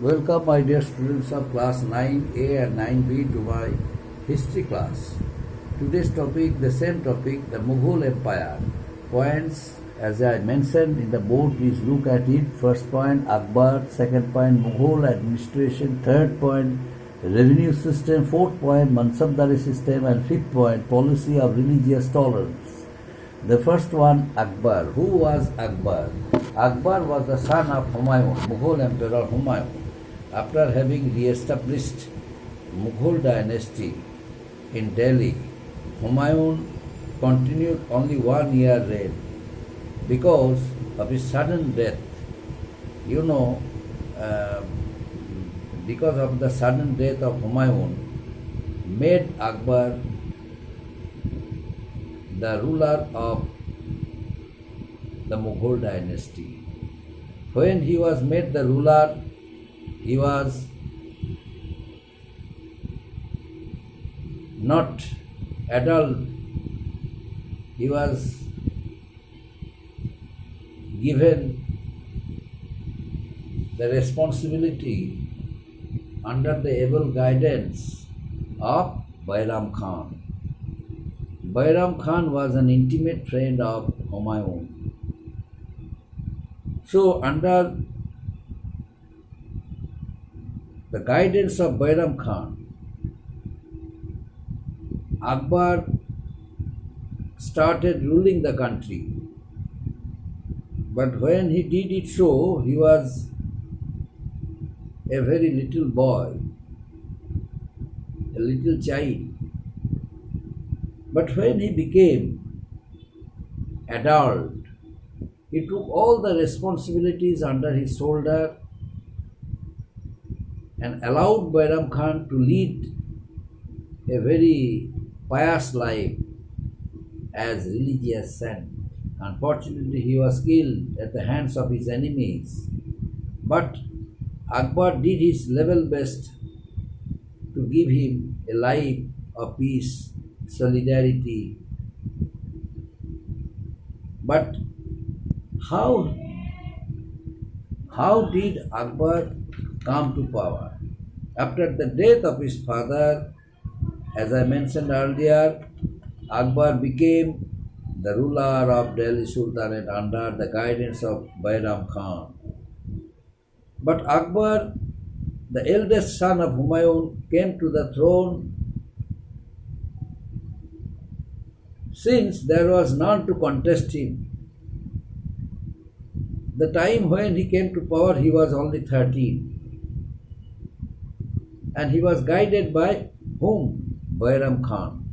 Welcome, my dear students of class 9A and 9B, to my history class. Today's topic, the same topic, the Mughal Empire. Points, as I mentioned in the board, please look at it. First point, Akbar. Second point, Mughal administration. Third point, revenue system. Fourth point, Mansabdari system. And fifth point, policy of religious tolerance. The first one, Akbar. Who was Akbar? Akbar was the son of Humayun, Mughal Emperor Humayun. After having re-established Mughal dynasty in Delhi, Humayun continued only 1 year reign because of his sudden death. You know, because of the sudden death of Humayun, made Akbar the ruler of the Mughal dynasty. When he was made the ruler, he was not adult. He was given the responsibility under the able guidance of Bairam Khan. Bairam Khan was an intimate friend of Humayun. So, under the guidance of Bairam Khan, Akbar started ruling the country. But when he did it so, he was a very little boy, a little child. But when he became adult, he took all the responsibilities under his shoulder and allowed Bairam Khan to lead a very pious life as religious saint. Unfortunately, he was killed at the hands of his enemies. But Akbar did his level best to give him a life of peace, solidarity. But how did Akbar come to power? After the death of his father, as I mentioned earlier, Akbar became the ruler of Delhi Sultanate under the guidance of Bairam Khan. But Akbar, the eldest son of Humayun, came to the throne since there was none to contest him. The time when he came to power, he was only 13. And he was guided by whom? Bairam Khan.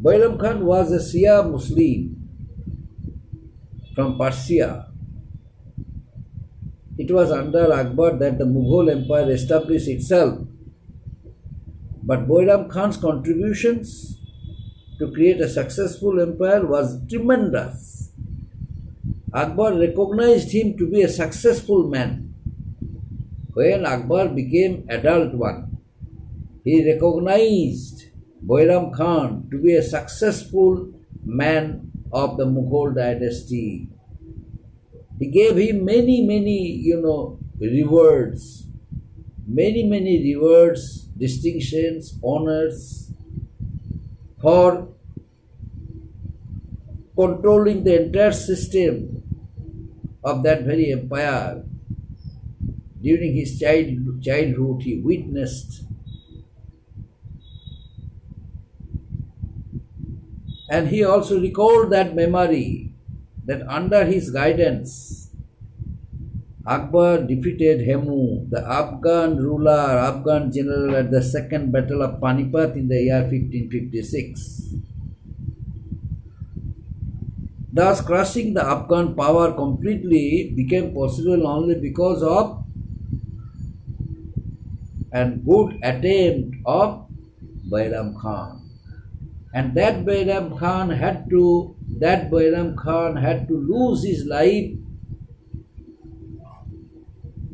Bairam Khan was a Shia Muslim from Persia. It was under Akbar that the Mughal Empire established itself. But Bairam Khan's contributions to create a successful empire was tremendous. Akbar recognized him to be a successful man. When Akbar became adult one, he recognized Bairam Khan to be a successful man of the Mughal dynasty. He gave him many rewards, distinctions, honors for controlling the entire system of that very empire. During his childhood, he witnessed. And he also recalled that memory that under his guidance, Akbar defeated Hemu, the Afghan ruler, Afghan general at the Second Battle of Panipat in the year 1556. Thus, crushing the Afghan power completely became possible only because of a good attempt of Bairam Khan. And that Bairam Khan had to lose his life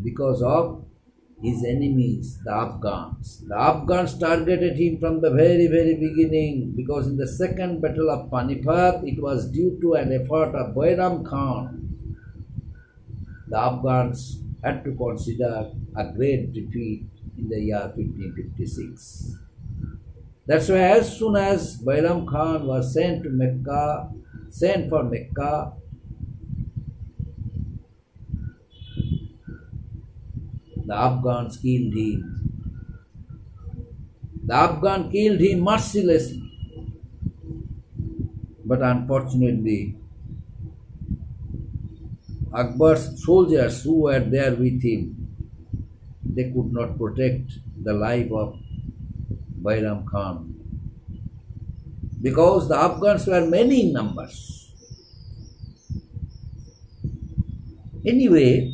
because of his enemies, the Afghans. The Afghans targeted him from the very beginning because in the Second Battle of Panipat, it was due to an effort of Bairam Khan. The Afghans had to consider a great defeat in the year 1556. That's why as soon as Bairam Khan was sent for Mecca, the Afghans killed him. The Afghan killed him mercilessly. But unfortunately, Akbar's soldiers who were there with him, they could not protect the life of Bairam Khan, because the Afghans were many in numbers. Anyway,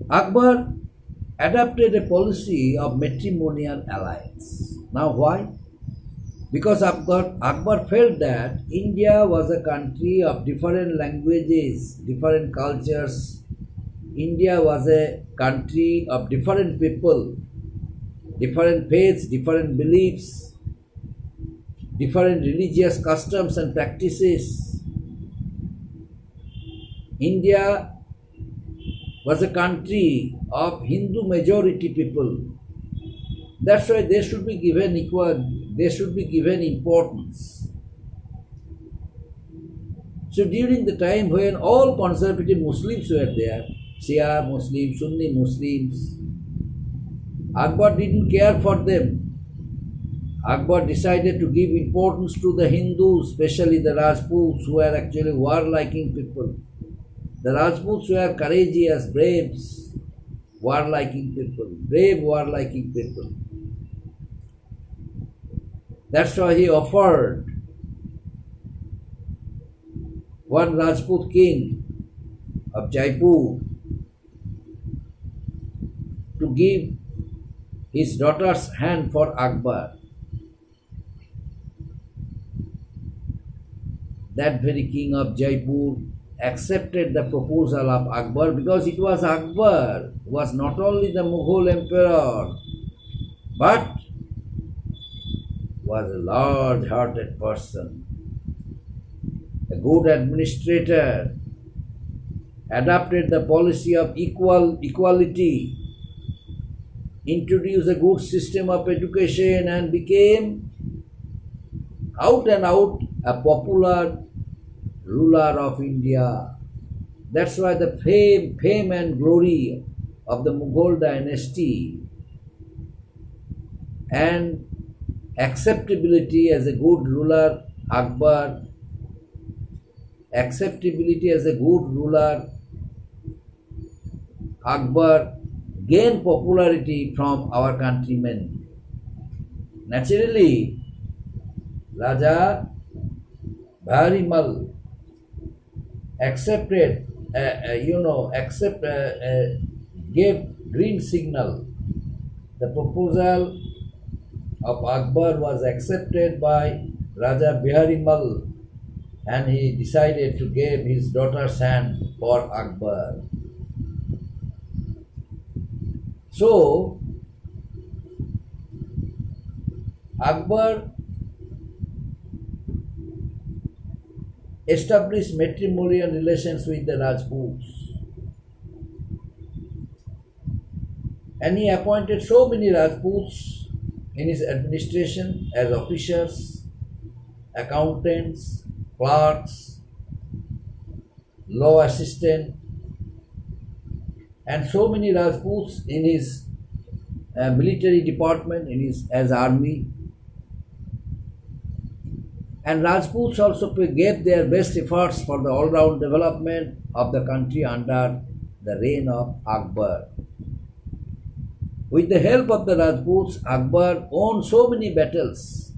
Akbar adopted a policy of matrimonial alliance. Now why? Because Akbar felt that India was a country of different languages, different cultures. India was a country of different people, different faiths, different beliefs, different religious customs and practices. India was a country of Hindu majority people. That's why they should be given importance. So during the time when all conservative Muslims were there, Shia Muslims, Sunni Muslims, Akbar didn't care for them. Akbar decided to give importance to the Hindus, especially the Rajputs, who were actually war-liking people. The Rajputs were courageous, braves, war-liking people, brave war-liking people. That's why he offered one Rajput king of Jaipur to give his daughter's hand for Akbar. That very king of Jaipur accepted the proposal of Akbar, because it was Akbar who was not only the Mughal emperor but was a large-hearted person, a good administrator, adopted the policy of equality, introduced a good system of education, and became out and out a popular ruler of India. That's why the fame and glory of the Mughal dynasty and acceptability as a good ruler, Akbar gained popularity from our countrymen. Naturally, Raja Bihari gave green signal. The proposal of Akbar was accepted by Raja Bihari Mal, and he decided to give his daughter's hand for Akbar. So, Akbar established matrimonial relations with the Rajputs, and he appointed so many Rajputs in his administration as officers, accountants, clerks, law assistant, and so many Rajputs in his military department, as army. And Rajputs also gave their best efforts for the all-round development of the country under the reign of Akbar. With the help of the Rajputs, Akbar won so many battles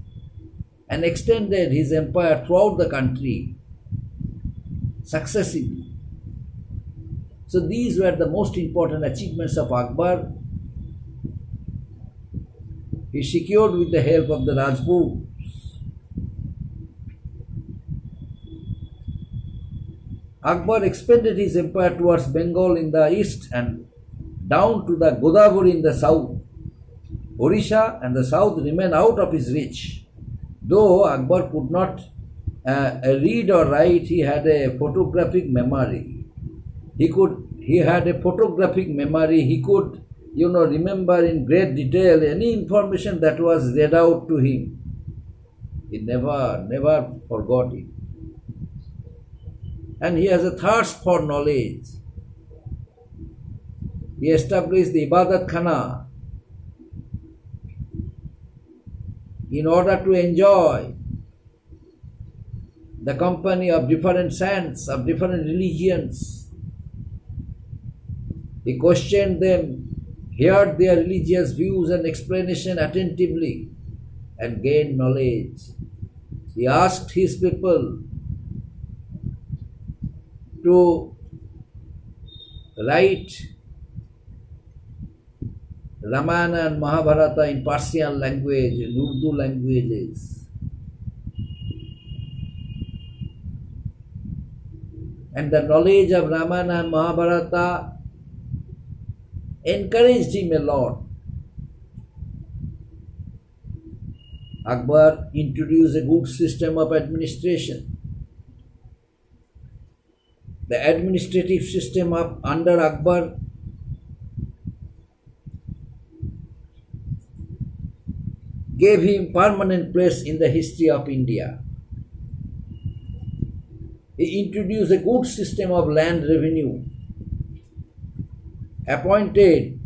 and extended his empire throughout the country successively. So these were the most important achievements of Akbar. He secured with the help of the Rajputs Akbar expanded his empire towards Bengal in the east and down to the Godavari in the south. Odisha and the south remained out of his reach. Though Akbar could not read or write, he had a photographic memory. He had a photographic memory. He could, remember in great detail any information that was read out to him. He never forgot it. And he has a thirst for knowledge. He established the Ibadat Khana in order to enjoy the company of different saints, of different religions. He questioned them, heard their religious views and explanation attentively, and gained knowledge. He asked his people to write Ramayana and Mahabharata in Persian language, in Urdu languages. And the knowledge of Ramayana and Mahabharata encouraged him a lot. Akbar introduced a good system of administration. The administrative system under Akbar gave him permanent place in the history of India. He introduced a good system of land revenue, appointed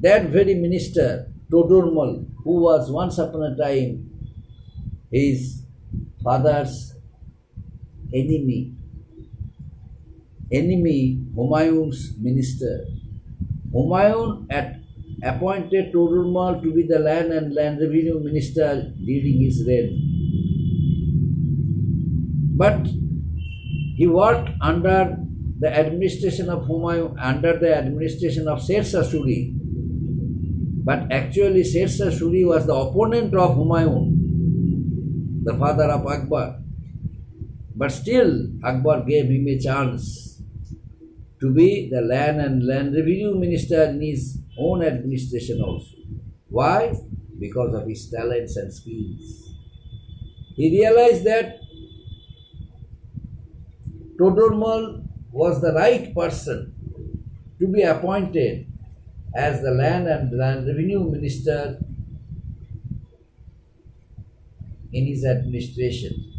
that very minister, Todurmal, who was once upon a time his father's enemy, Humayun's minister. Humayun appointed Todurmal to be the land and land revenue minister during his reign. But he worked under the administration of Humayun, under the administration of Sher Shah Suri. But actually Sher Shah Suri was the opponent of Humayun, the father of Akbar. But still Akbar gave him a chance to be the land and land revenue minister in his own administration also. Why? Because of his talents and skills. He realized that Todurmal was the right person to be appointed as the land and land revenue minister in his administration.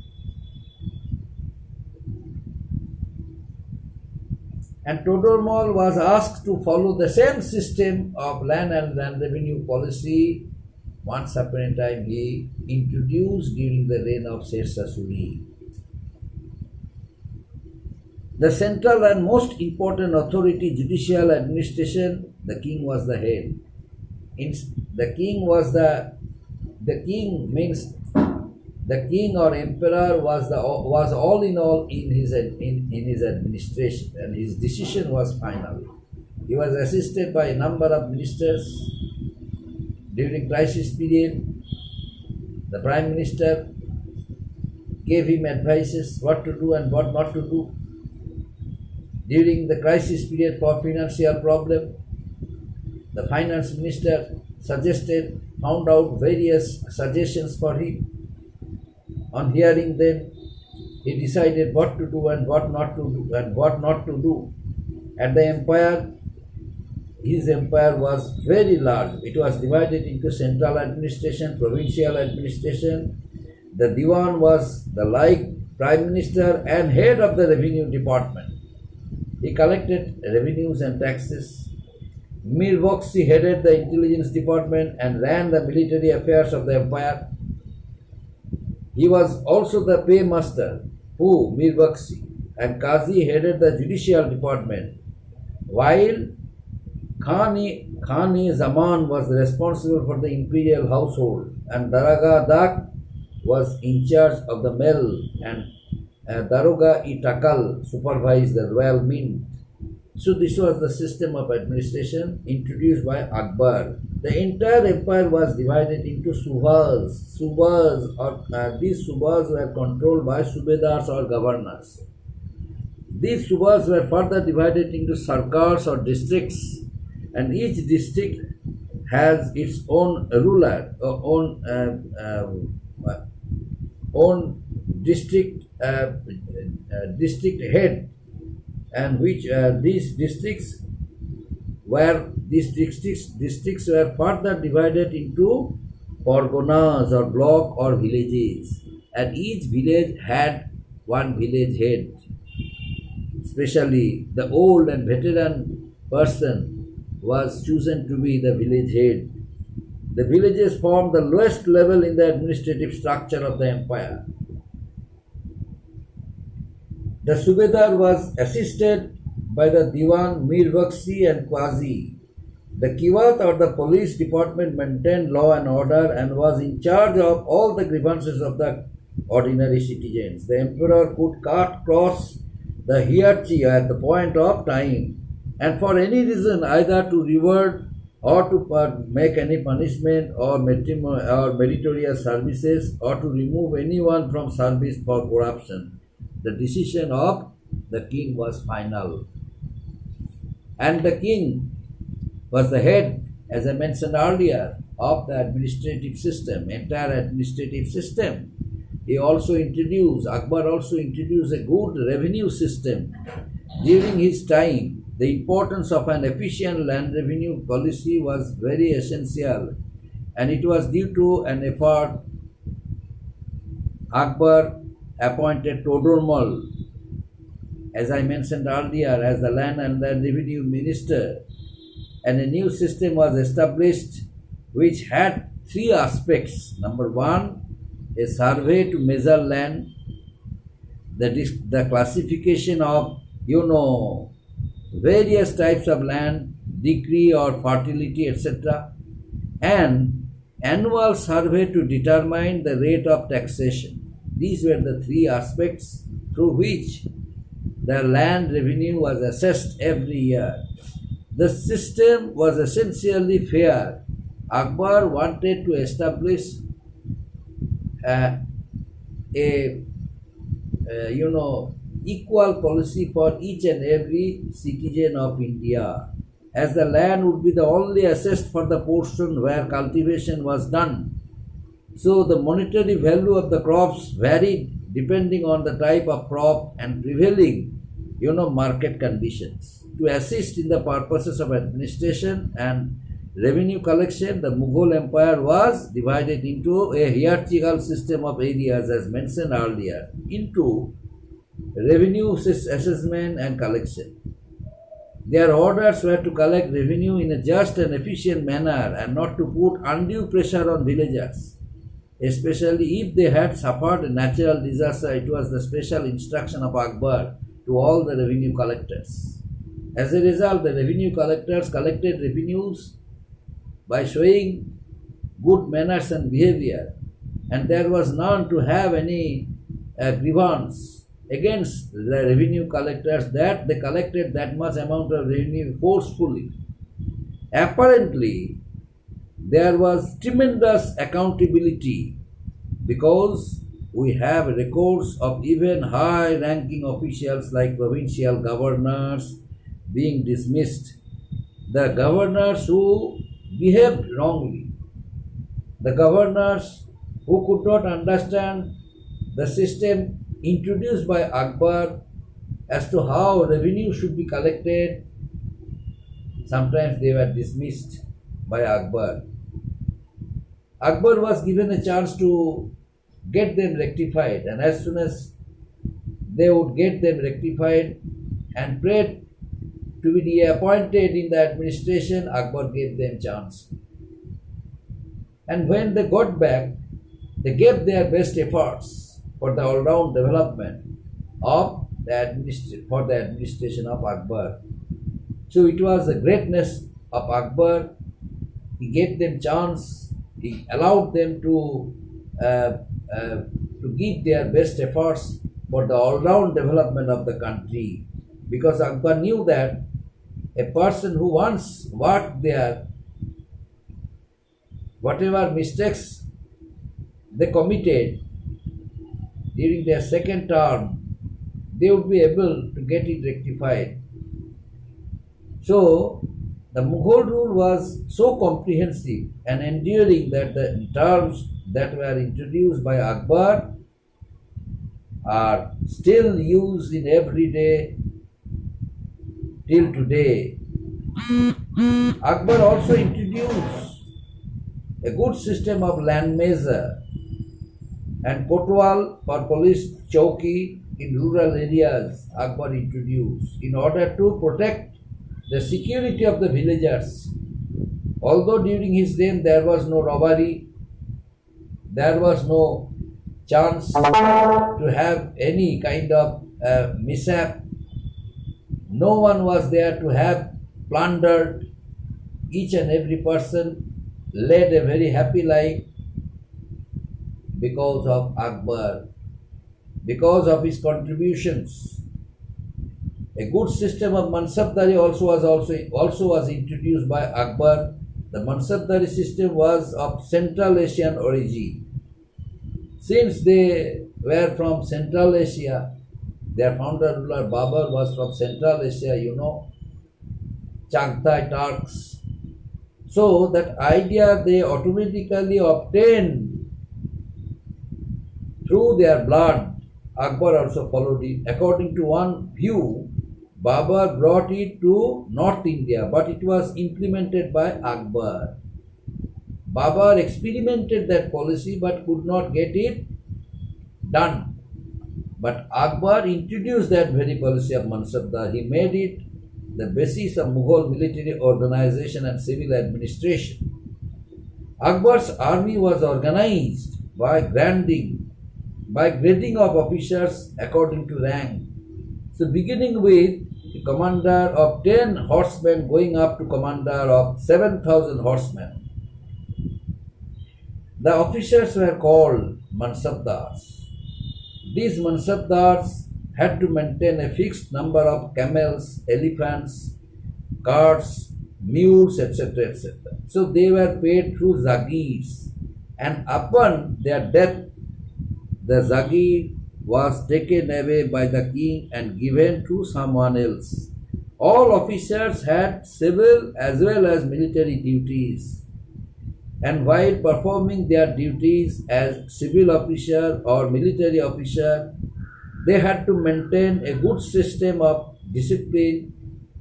And Todurmal was asked to follow the same system of land and land revenue policy once upon a time he introduced during the reign of Sher Shah Suri. The central and most important authority, judicial administration, the king was the head. The king or emperor was all in all in his administration, and his decision was final. He was assisted by a number of ministers during crisis period. The prime minister gave him advices what to do and what not to do. During the crisis period for financial problem, the finance minister found out various suggestions for him. On hearing them, he decided what to do and what not to do. At the empire, his empire was very large. It was divided into central administration, provincial administration. The Diwan was the prime minister and head of the revenue department. He collected revenues and taxes. Mir Bakhshi headed the intelligence department and ran the military affairs of the empire. He was also the paymaster, Mir Bakhshi, and Qazi headed the judicial department, while Khan-e-Zaman was responsible for the imperial household, and Daraga-Dak was in charge of the mail, and Daroga-e-Takal supervised the royal mint. So this was the system of administration introduced by Akbar. The entire empire was divided into subhas. These subhas were controlled by subedars or governors. These subhas were further divided into sarkars or districts, and each district has its own ruler, own district head, and which these districts were further divided into parganas or block or villages, and each village had one village head. Especially the old and veteran person was chosen to be the village head. The villages formed the lowest level in the administrative structure of the empire. The Subedar was assisted by the Diwan, Mir Bakshi and Qazi. The Kiwat or the police department maintained law and order and was in charge of all the grievances of the ordinary citizens. The emperor could cut cross the hierarchy at the point of time, and for any reason, either to reward or to make any punishment or meritorious services, or to remove anyone from service for corruption. The decision of the king was final. And the king was the head, as I mentioned earlier, of the administrative system, entire administrative system. Akbar also introduced a good revenue system. During his time, the importance of an efficient land revenue policy was very essential, and it was due to an effort. Akbar appointed Todormal, as I mentioned earlier, as the land and land revenue minister, and a new system was established which had three aspects. Number one, a survey to measure land, the classification of various types of land, degree or fertility, etc., and annual survey to determine the rate of taxation. These were the three aspects through which the land revenue was assessed every year. The system was essentially fair. Akbar wanted to establish equal policy for each and every citizen of India, as the land would be the only assessed for the portion where cultivation was done. So the monetary value of the crops varied depending on the type of crop and prevailing market conditions. To assist in the purposes of administration and revenue collection, the Mughal Empire was divided into a hierarchical system of areas, as mentioned earlier, into revenue assessment and collection. Their orders were to collect revenue in a just and efficient manner and not to put undue pressure on villagers, especially if they had suffered a natural disaster. It was the special instruction of Akbar to all the revenue collectors. As a result, the revenue collectors collected revenues by showing good manners and behavior, and there was none to have any grievance against the revenue collectors that they collected that much amount of revenue forcefully. Apparently, there was tremendous accountability because we have records of even high-ranking officials like provincial governors being dismissed. The governors who behaved wrongly, the governors who could not understand the system introduced by Akbar as to how revenue should be collected, sometimes they were dismissed by Akbar. Akbar was given a chance to get them rectified, and as soon as they would get them rectified and prayed to be reappointed in the administration, Akbar gave them chance. And when they got back, they gave their best efforts for the all-round development of the administration of Akbar. So it was the greatness of Akbar. He gave them chance. He allowed them to give their best efforts for the all-round development of the country, because Akbar knew that a person who once worked there, whatever mistakes they committed during their second term, they would be able to get it rectified. So The Mughal rule was so comprehensive and enduring that the terms that were introduced by Akbar are still used in everyday till today. Akbar also introduced a good system of land measure and kotwal or police chowki in rural areas. Akbar introduced in order to protect the security of the villagers. Although during his reign there was no robbery, there was no chance to have any kind of mishap, no one was there to have plundered. Each and every person led a very happy life because of Akbar, because of his contributions. A good system of Mansabdari also was introduced by Akbar. The Mansabdari system was of Central Asian origin. Since they were from Central Asia, their founder ruler Babur was from Central Asia, Chagatai Turks. So that idea they automatically obtained through their blood. Akbar also followed it. According to one view, Babur brought it to North India, but it was implemented by Akbar. Babur experimented that policy but could not get it done. But Akbar introduced that very policy of Mansabdar. He made it the basis of Mughal military organization and civil administration. Akbar's army was organized by grading of officers according to rank. So beginning with the commander of 10 horsemen going up to commander of 7,000 horsemen. The officers were called Mansabdars. These Mansabdars had to maintain a fixed number of camels, elephants, carts, mules, etc. etc. So they were paid through zagirs, and upon their death, the zagir was taken away by the king and given to someone else. All officers had civil as well as military duties, and while performing their duties as civil officer or military officer, they had to maintain a good system of discipline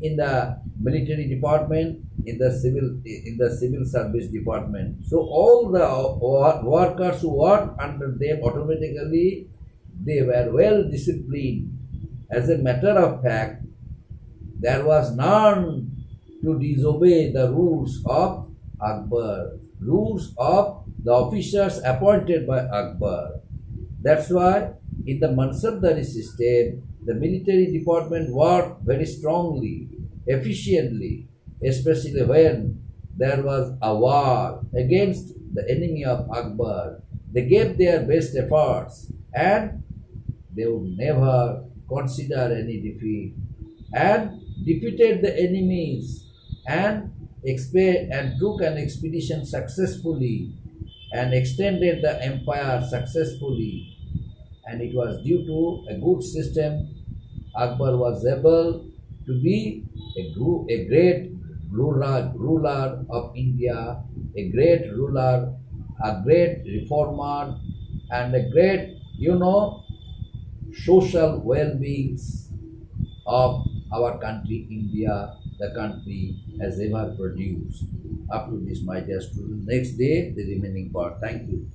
in the military department, in the civil service department. So all the workers who worked under them automatically they were well disciplined. As a matter of fact, there was none to disobey the rules of Akbar, rules of the officers appointed by Akbar. That's why in the Mansabdari system, the military department worked very strongly, efficiently, especially when there was a war against the enemy of Akbar. They gave their best efforts and they would never consider any defeat and defeated the enemies and took an expedition successfully and extended the empire successfully. And it was due to a good system Akbar was able to be a great ruler of India, a great ruler, a great reformer, and a great, social well-being of our country, India, the country has ever produced. Up to this, my dear student. Next day, the remaining part. Thank you.